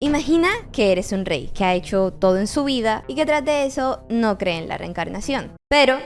Imagina que eres un rey que ha hecho todo en su vida y que tras de eso no cree en la reencarnación, pero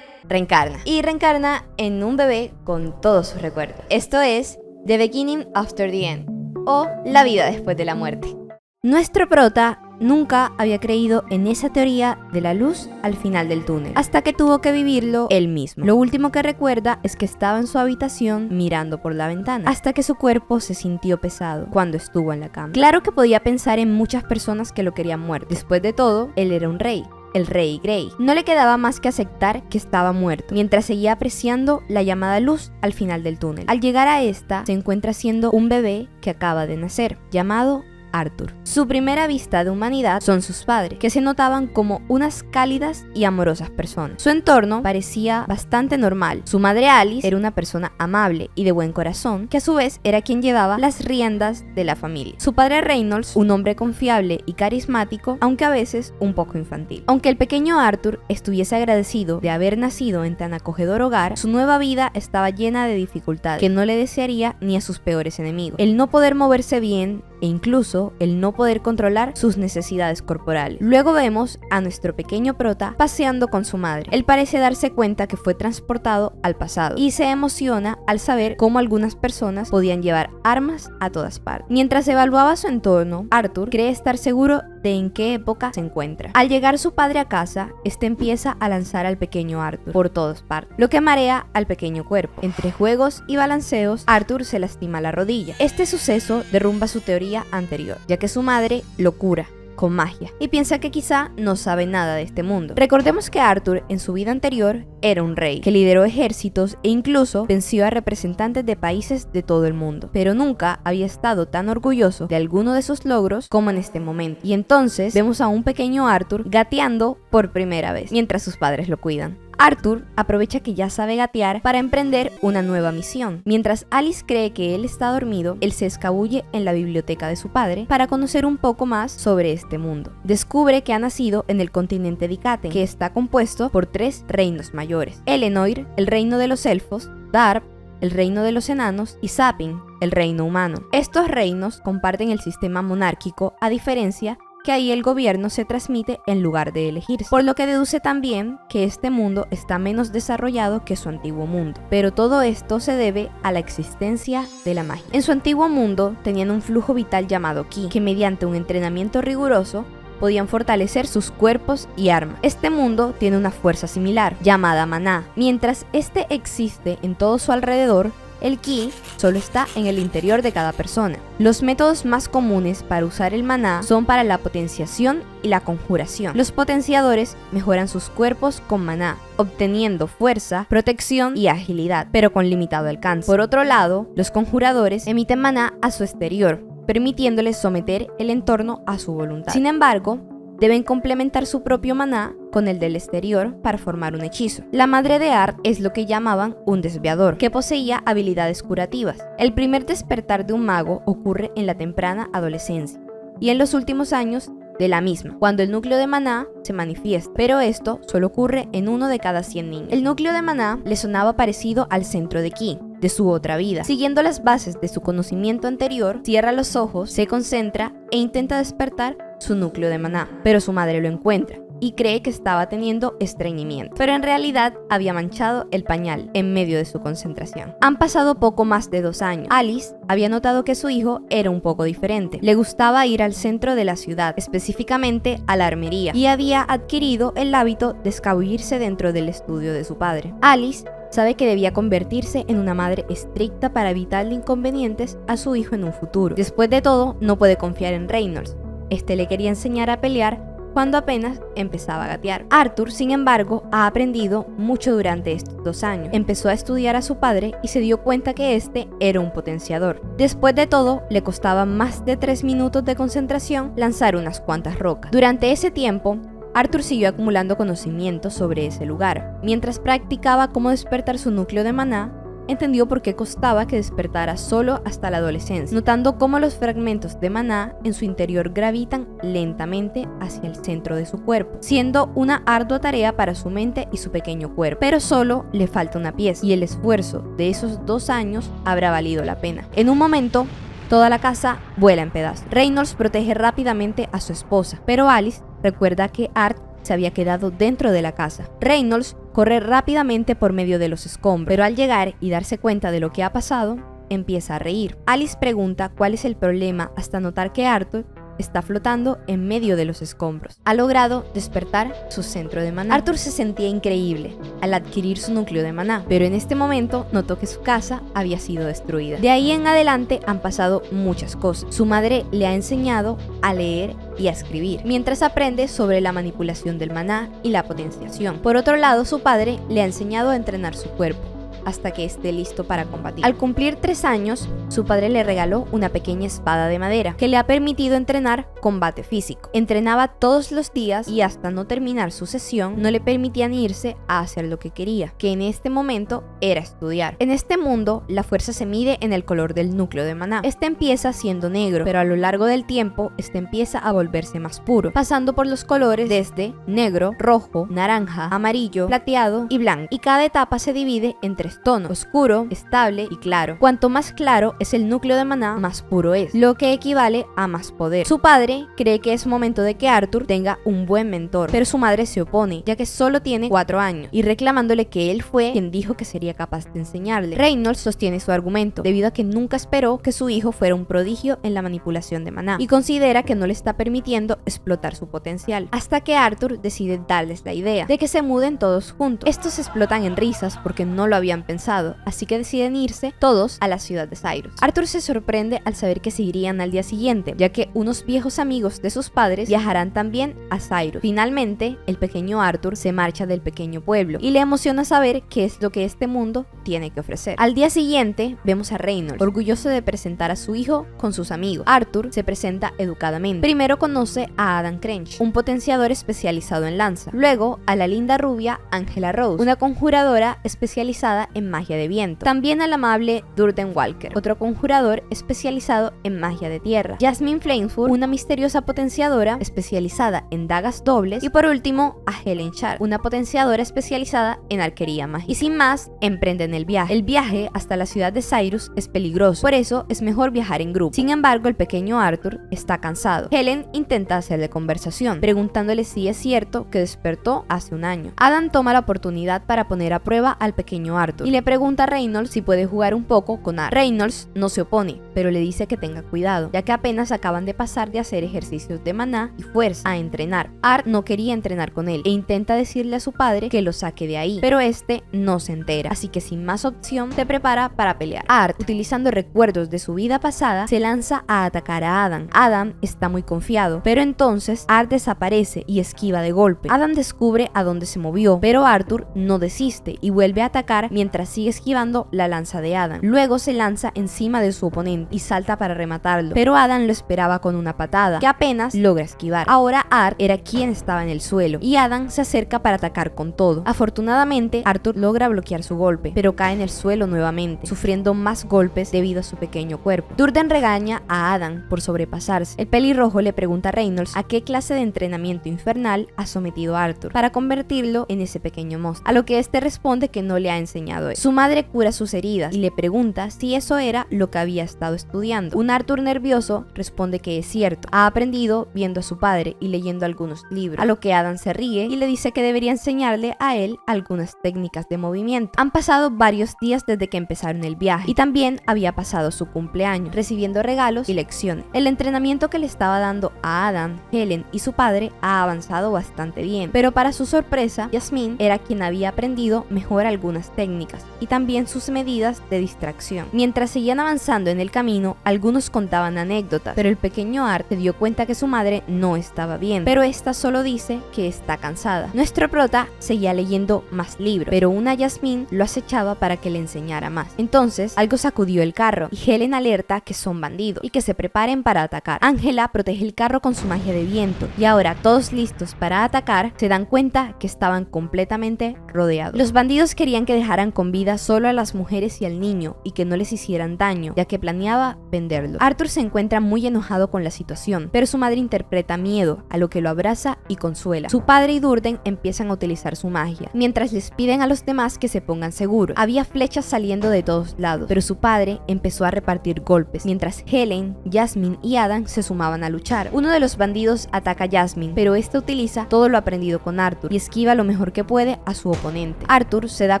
reencarna. Y reencarna en un bebé con todos sus recuerdos. Esto es The Beginning After the End, o La vida después de la muerte. Nuestro prota nunca había creído en esa teoría de la luz al final del túnel, hasta que tuvo que vivirlo él mismo. Lo último que recuerda es que estaba en su habitación mirando por la ventana, hasta que su cuerpo se sintió pesado cuando estuvo en la cama. Claro que podía pensar en muchas personas que lo querían muerto. Después de todo, él era un rey. El rey Grey. No le quedaba más que aceptar que estaba muerto, mientras seguía apreciando la llamada luz al final del túnel. Al llegar a esta, se encuentra siendo un bebé que acaba de nacer, llamado Arthur. Su primera vista de humanidad son sus padres, que se notaban como unas cálidas y amorosas personas. Su entorno parecía bastante normal. Su madre Alice era una persona amable y de buen corazón, que a su vez era quien llevaba las riendas de la familia. Su padre Reynolds, un hombre confiable y carismático, aunque a veces un poco infantil. Aunque el pequeño Arthur estuviese agradecido de haber nacido en tan acogedor hogar, su nueva vida estaba llena de dificultades que no le desearía ni a sus peores enemigos. El no poder moverse bien e incluso el no poder controlar sus necesidades corporales. Luego vemos a nuestro pequeño prota paseando con su madre. Él parece darse cuenta que fue transportado al pasado y se emociona al saber cómo algunas personas podían llevar armas a todas partes. Mientras evaluaba su entorno, Arthur cree estar seguro de en qué época se encuentra. Al llegar su padre a casa, este empieza a lanzar al pequeño Arthur por todas partes, lo que marea al pequeño cuerpo. Entre juegos y balanceos, Arthur se lastima la rodilla. Este suceso derrumba su teoría anterior, ya que su madre lo cura con magia y piensa que quizá no sabe nada de este mundo. Recordemos que Arthur en su vida anterior era un rey que lideró ejércitos e incluso venció a representantes de países de todo el mundo, pero nunca había estado tan orgulloso de alguno de sus logros como en este momento. Y entonces vemos a un pequeño Arthur gateando por primera vez mientras sus padres lo cuidan. Arthur aprovecha que ya sabe gatear para emprender una nueva misión. Mientras Alice cree que él está dormido, él se escabulle en la biblioteca de su padre para conocer un poco más sobre este mundo. Descubre que ha nacido en el continente Dicate, que está compuesto por 3 reinos mayores: Elenoir, el reino de los elfos; Darp, el reino de los enanos; y Sapin, el reino humano. Estos reinos comparten el sistema monárquico, a diferencia que ahí el gobierno se transmite en lugar de elegirse, por lo que deduce también que este mundo está menos desarrollado que su antiguo mundo. Pero todo esto se debe a la existencia de la magia. En su antiguo mundo tenían un flujo vital llamado Ki, que mediante un entrenamiento riguroso podían fortalecer sus cuerpos y armas. Este mundo tiene una fuerza similar, llamada maná. Mientras este existe en todo su alrededor, el ki solo está en el interior de cada persona. Los métodos más comunes para usar el maná son para la potenciación y la conjuración. Los potenciadores mejoran sus cuerpos con maná, obteniendo fuerza, protección y agilidad, pero con limitado alcance. Por otro lado, los conjuradores emiten maná a su exterior, permitiéndoles someter el entorno a su voluntad. Sin embargo, deben complementar su propio maná con el del exterior para formar un hechizo. La madre de Art es lo que llamaban un desviador, que poseía habilidades curativas. El primer despertar de un mago ocurre en la temprana adolescencia y en los últimos años de la misma, cuando el núcleo de maná se manifiesta, pero esto solo ocurre en 1 de cada 100 niños. El núcleo de maná le sonaba parecido al centro de ki de su otra vida. Siguiendo las bases de su conocimiento anterior, cierra los ojos, se concentra e intenta despertar su núcleo de maná, pero su madre lo encuentra y cree que estaba teniendo estreñimiento, pero en realidad había manchado el pañal en medio de su concentración. Han pasado poco más de 2 años. Alice había notado que su hijo era un poco diferente. Le gustaba ir al centro de la ciudad, específicamente a la armería, y había adquirido el hábito de escabullirse dentro del estudio de su padre. Alice sabe que debía convertirse en una madre estricta para evitarle inconvenientes a su hijo en un futuro. Después de todo, no puede confiar en Reynolds. Este le quería enseñar a pelear cuando apenas empezaba a gatear. Arthur, sin embargo, ha aprendido mucho durante estos 2 años. Empezó a estudiar a su padre y se dio cuenta que este era un potenciador. Después de todo, le costaba más de 3 minutos de concentración lanzar unas cuantas rocas. Durante ese tiempo, Arthur siguió acumulando conocimientos sobre ese lugar. Mientras practicaba cómo despertar su núcleo de maná, entendió por qué costaba que despertara solo hasta la adolescencia, notando cómo los fragmentos de maná en su interior gravitan lentamente hacia el centro de su cuerpo, siendo una ardua tarea para su mente y su pequeño cuerpo. Pero solo le falta una pieza, y el esfuerzo de esos 2 años habrá valido la pena. En un momento, toda la casa vuela en pedazos. Reynolds protege rápidamente a su esposa, pero Alice recuerda que Art se había quedado dentro de la casa. Reynolds corre rápidamente por medio de los escombros, pero al llegar y darse cuenta de lo que ha pasado, empieza a reír. Alice pregunta cuál es el problema hasta notar que Arthur está flotando en medio de los escombros. Ha logrado despertar su centro de maná. Arthur se sentía increíble al adquirir su núcleo de maná, pero en este momento notó que su casa había sido destruida. De ahí en adelante han pasado muchas cosas. Su madre le ha enseñado a leer y a escribir, mientras aprende sobre la manipulación del maná y la potenciación. Por otro lado, su padre le ha enseñado a entrenar su cuerpo hasta que esté listo para combatir. Al cumplir 3 años, su padre le regaló una pequeña espada de madera que le ha permitido entrenar combate físico. Entrenaba todos los días y hasta no terminar su sesión no le permitían irse a hacer lo que quería, que en este momento era estudiar. En este mundo, la fuerza se mide en el color del núcleo de maná. Este empieza siendo negro, pero a lo largo del tiempo, este empieza a volverse más puro, pasando por los colores desde negro, rojo, naranja, amarillo, plateado y blanco. Y cada etapa se divide en 3 tonos: oscuro, estable y claro. Cuanto más claro es el núcleo de maná, más puro es, lo que equivale a más poder. Su padre cree que es momento de que Arthur tenga un buen mentor, pero su madre se opone, ya que solo tiene 4 años, y reclamándole que él fue quien dijo que sería capaz de enseñarle. Reynolds sostiene su argumento, debido a que nunca esperó que su hijo fuera un prodigio en la manipulación de maná, y considera que no le está permitiendo explotar su potencial, hasta que Arthur decide darles la idea de que se muden todos juntos. Estos explotan en risas porque no lo habían pensado, así que deciden irse todos a la ciudad de Cyrus. Arthur se sorprende al saber que se irían al día siguiente, ya que unos viejos amigos de sus padres viajarán también a Cyrus. Finalmente, el pequeño Arthur se marcha del pequeño pueblo y le emociona saber qué es lo que este mundo tiene que ofrecer. Al día siguiente, vemos a Reynolds, orgulloso de presentar a su hijo con sus amigos. Arthur se presenta educadamente. Primero conoce a Adam Crench, un potenciador especializado en lanza. Luego, a la linda rubia Angela Rose, una conjuradora especializada en magia de viento. También al amable Durden Walker, otro conjurador especializado en magia de tierra. Jasmine Flamesford, una misteriosa potenciadora especializada en dagas dobles. Y por último, a Helen Sharp, una potenciadora especializada en arquería mágica. Y sin más, emprenden el viaje. El viaje hasta la ciudad de Cyrus es peligroso, por eso es mejor viajar en grupo. Sin embargo, el pequeño Arthur está cansado. Helen intenta hacerle conversación, preguntándole si es cierto que despertó hace un año. Adam toma la oportunidad para poner a prueba al pequeño Arthur y le pregunta a Reynolds si puede jugar un poco con Art. Reynolds no se opone, pero le dice que tenga cuidado, ya que apenas acaban de pasar de hacer ejercicios de maná y fuerza a entrenar. Art no quería entrenar con él e intenta decirle a su padre que lo saque de ahí, pero este no se entera, así que sin más opción se prepara para pelear. Art, utilizando recuerdos de su vida pasada, se lanza a atacar a Adam. Adam está muy confiado, pero entonces Art desaparece y esquiva de golpe. Adam descubre a dónde se movió, pero Arthur no desiste y vuelve a atacar mientras sigue esquivando la lanza de Adam. Luego se lanza encima de su oponente y salta para rematarlo, pero Adam lo esperaba con una patada que apenas logra esquivar. Ahora Art era quien estaba en el suelo y Adam se acerca para atacar con todo. Afortunadamente, Arthur logra bloquear su golpe, pero cae en el suelo nuevamente, sufriendo más golpes debido a su pequeño cuerpo. Durden regaña a Adam por sobrepasarse. El pelirrojo le pregunta a Reynolds a qué clase de entrenamiento infernal ha sometido a Arthur para convertirlo en ese pequeño monstruo, a lo que este responde que no le ha enseñado eso. Su madre cura sus heridas y le pregunta si eso era lo que había estado estudiando. Un Arthur nervioso responde que es cierto, ha aprendido viendo a su padre y leyendo algunos libros, a lo que Adam se ríe y le dice que debería enseñarle a él algunas técnicas de movimiento. Han pasado varios días desde que empezaron el viaje y también había pasado su cumpleaños, recibiendo regalos y lecciones. El entrenamiento que le estaba dando a Adam, Helen y su padre ha avanzado bastante bien, pero para su sorpresa, Jasmine era quien había aprendido mejor algunas técnicas y también sus medidas de distracción. Mientras seguían avanzando en el camino, algunos contaban anécdotas, pero el pequeño Art se dio cuenta que su madre no estaba bien, pero esta solo dice que está cansada. Nuestro prota seguía leyendo más libros, pero una Jasmine lo acechaba para que le enseñara más. Entonces, algo sacudió el carro y Helen alerta que son bandidos y que se preparen para atacar. Angela protege el carro con su magia de viento y ahora, todos listos para atacar, se dan cuenta que estaban completamente rodeados. Los bandidos querían que dejaran con vida solo a las mujeres y al niño y que no les hicieran daño, ya que planeaba venderlo. Arthur se encuentra muy enojado con la situación, pero su madre interpreta miedo, a lo que lo abraza y consuela. Su padre y Durden empiezan a utilizar su magia, mientras les piden a los demás que se pongan seguros. Había flechas saliendo de todos lados, pero su padre empezó a repartir golpes, mientras Helen, Jasmine y Adam se sumaban a luchar. Uno de los bandidos ataca a Jasmine, pero este utiliza todo lo aprendido con Arthur y esquiva lo mejor que puede a su oponente. Arthur se da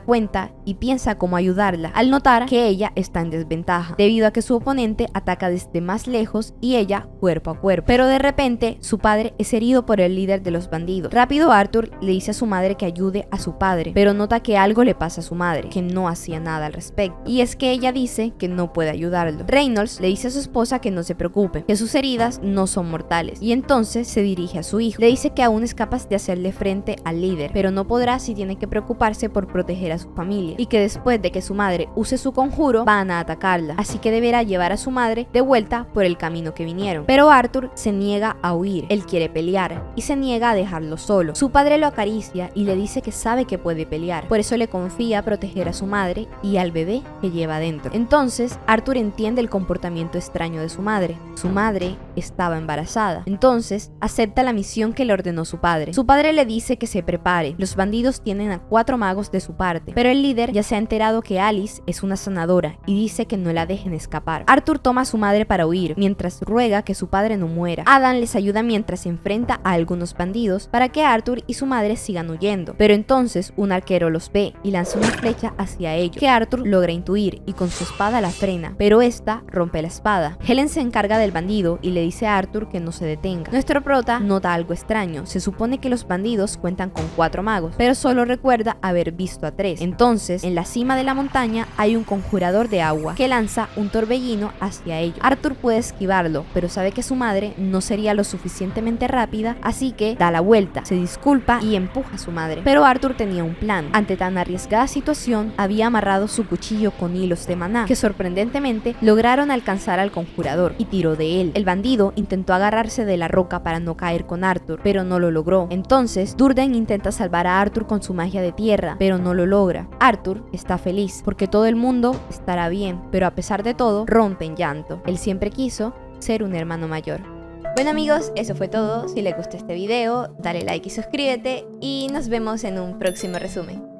cuenta y piensa cómo ayudarla, al notar que ella está en desventaja, debido a que su oponente ataca desde más lejos y ella cuerpo a cuerpo. Pero de repente, su padre es herido por el líder de los bandidos. Rápido Arthur le dice a su madre que ayude a su padre, pero nota que algo le pasa a su madre, que no hacía nada al respecto, y es que ella dice que no puede ayudarlo. Reynolds le dice a su esposa que no se preocupe, que sus heridas no son mortales, y entonces se dirige a su hijo. Le dice que aún es capaz de hacerle frente al líder, pero no podrá si tiene que preocuparse por proteger a su familia, y que después de que su madre use su conjuro, van a atacarla, así que deberá llevar a su madre de vuelta por el camino que vinieron. Pero Arthur se niega a huir, él quiere pelear, y se niega a dejarlo solo. Su padre lo acaricia y le dice que sabe que puede pelear, por eso le confía proteger a su madre y al bebé que lleva dentro. Entonces Arthur entiende el comportamiento extraño de su madre. Su madre estaba embarazada, entonces acepta la misión que le ordenó su padre. Su padre le dice que se prepare, los bandidos tienen a 4 magos de su parte, pero el líder ya se ha enterado que Alice es una sanadora y dice que no la dejen escapar. Arthur toma a su madre para huir, mientras ruega que su padre no muera. Adam les ayuda mientras se enfrenta a algunos bandidos para que Arthur y su madre sigan huyendo, pero entonces un arquero los ve y lanza una flecha hacia ellos, que Arthur logra intuir y con su espada la frena, pero esta rompe la espada. Helen se encarga del bandido y le dice a Arthur que no se detenga. Nuestro prota nota algo extraño, se supone que los bandidos cuentan con 4 magos, pero solo recuerda haber visto a 3. Entonces, en la cima de la montaña hay un conjurador de agua que lanza un torbellino hacia ellos. Arthur puede esquivarlo, pero sabe que su madre no sería lo suficientemente rápida, así que da la vuelta, se disculpa y empuja a su madre. Pero Arthur tenía un plan. Ante tan arriesgada situación, había amarrado su cuchillo con hilos de maná, que sorprendentemente lograron alcanzar al conjurador, y tiró de él. El bandido intentó agarrarse de la roca para no caer con Arthur, pero no lo logró. Entonces, Durden intenta salvar a Arthur con su magia de tierra, pero no lo logra. Arthur está feliz, porque todo el mundo estará bien, pero a pesar de todo, rompe en llanto. Él siempre quiso ser un hermano mayor. Bueno amigos, eso fue todo. Si les gustó este video, dale like y suscríbete, y nos vemos en un próximo resumen.